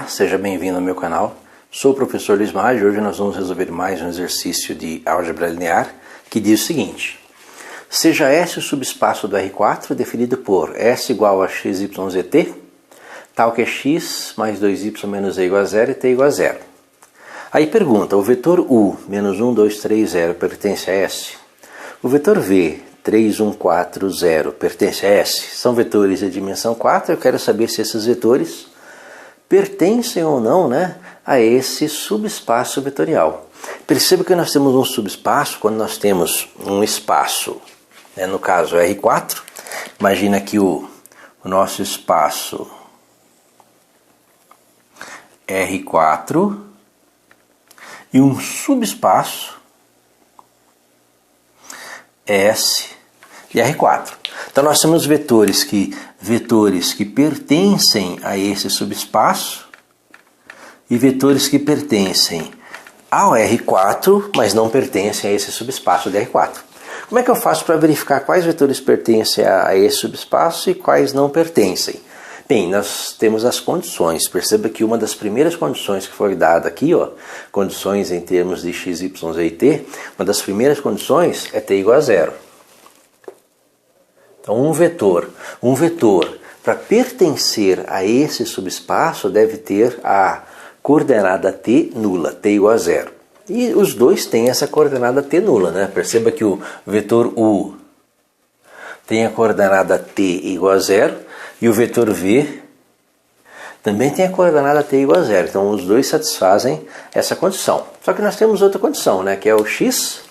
Olá, seja bem-vindo ao meu canal. Sou o professor Luiz Maggi e hoje nós vamos resolver mais um exercício de álgebra linear que diz o seguinte: seja S o subespaço do R4 definido por S igual a XYZT, tal que x mais 2y menos e igual a 0 e t igual a 0. Aí pergunta, o vetor U, menos 1, 2, 3, 0, pertence a S? O vetor V, 3, 1, 4, 0, pertence a S? São vetores de dimensão 4, eu quero saber se esses vetores pertencem ou não, a esse subespaço vetorial. Perceba que nós temos um subespaço quando nós temos um espaço, no caso R4. Imagina que o nosso espaço R4 e um subespaço S e R4. Então nós temos vetores que pertencem a esse subespaço e vetores que pertencem ao R4, mas não pertencem a esse subespaço de R4. Como é que eu faço para verificar quais vetores pertencem a esse subespaço e quais não pertencem? Bem, nós temos as condições. Perceba que uma das primeiras condições que foi dada aqui, condições em termos de x, y, z e t, uma das primeiras condições é t igual a 0. Então um vetor, para pertencer a esse subespaço, deve ter a coordenada t nula, t igual a 0. E os dois têm essa coordenada t nula, Perceba que o vetor U tem a coordenada t igual a 0 e o vetor V também tem a coordenada t igual a 0. Então os dois satisfazem essa condição. Só que nós temos outra condição, que é o x,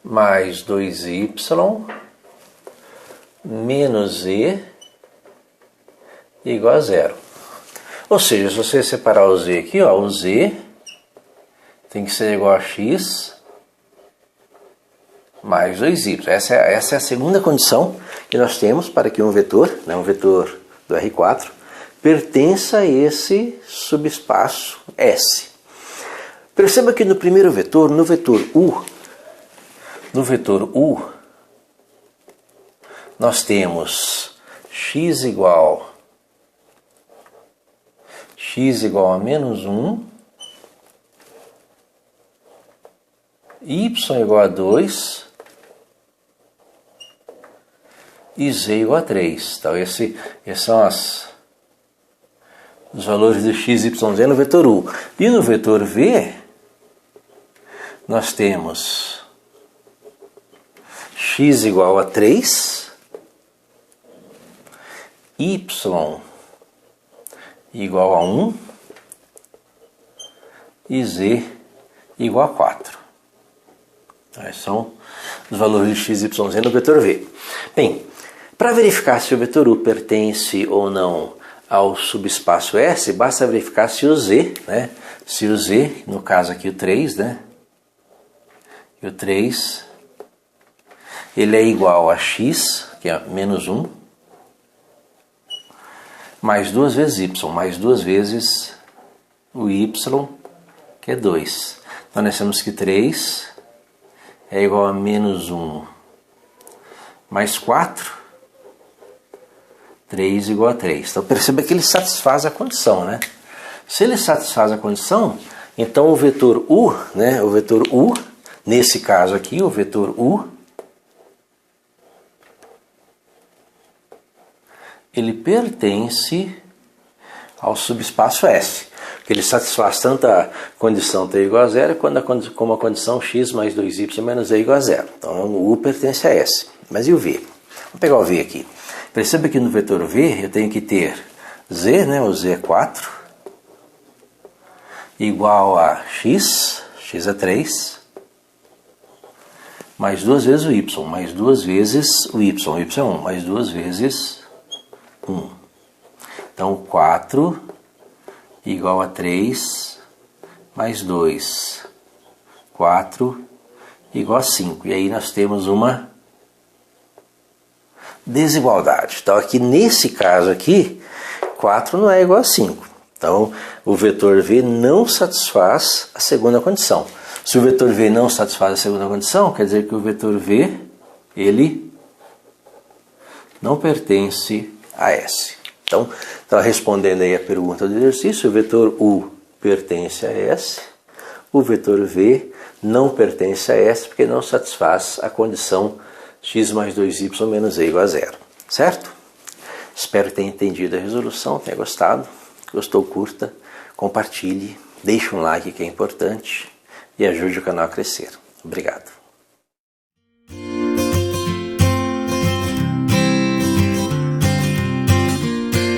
mais 2y menos e igual a 0. Ou seja, se você separar o z aqui, o z tem que ser igual a x mais 2y. Essa é a segunda condição que nós temos para que um vetor do R4, pertença a esse subespaço S. Perceba que no primeiro vetor, no vetor U, nós temos x igual a menos 1, y igual a 2 e z igual a 3. Então esses são os valores do x, y, z no vetor U. E no vetor V, nós temos x igual a 3, y igual a 1 e z igual a 4. Esses são os valores de x, y, z no vetor V. Bem, para verificar se o vetor U pertence ou não ao subespaço S, basta verificar se o z, no caso aqui o 3, o 3, ele é igual a x, que é menos 1, mais 2 vezes y, mais 2 vezes o y, que é 2. Então nós temos que 3 é igual a menos 1 mais 4, 3 igual a 3. Então perceba que ele satisfaz a condição, Se ele satisfaz a condição, então o vetor U, nesse caso aqui, o vetor U, ele pertence ao subespaço S, porque ele satisfaz tanto a condição t igual a 0 como a condição x mais 2y menos e igual a 0. Então o U pertence a S. Mas e o V? Vamos pegar o V aqui. Perceba que no vetor V eu tenho que ter z, o z é 4, igual a x é 3, mais 2 vezes o y, mais 2 vezes o y é 1, mais 2 vezes 1. Então 4 igual a 3 mais 2, 4 igual a 5. E aí nós temos uma desigualdade. Então aqui nesse caso aqui, 4 não é igual a 5. Então o vetor V não satisfaz a segunda condição. Se o vetor V não satisfaz a segunda condição, quer dizer que o vetor V ele não pertence a S. Então, respondendo aí a pergunta do exercício, o vetor U pertence a S, o vetor V não pertence a S porque não satisfaz a condição x mais 2y menos e igual a zero. Certo? Espero que tenha entendido a resolução, tenha gostado. Gostou, curta, compartilhe, deixe um like que é importante e ajude o canal a crescer. Obrigado.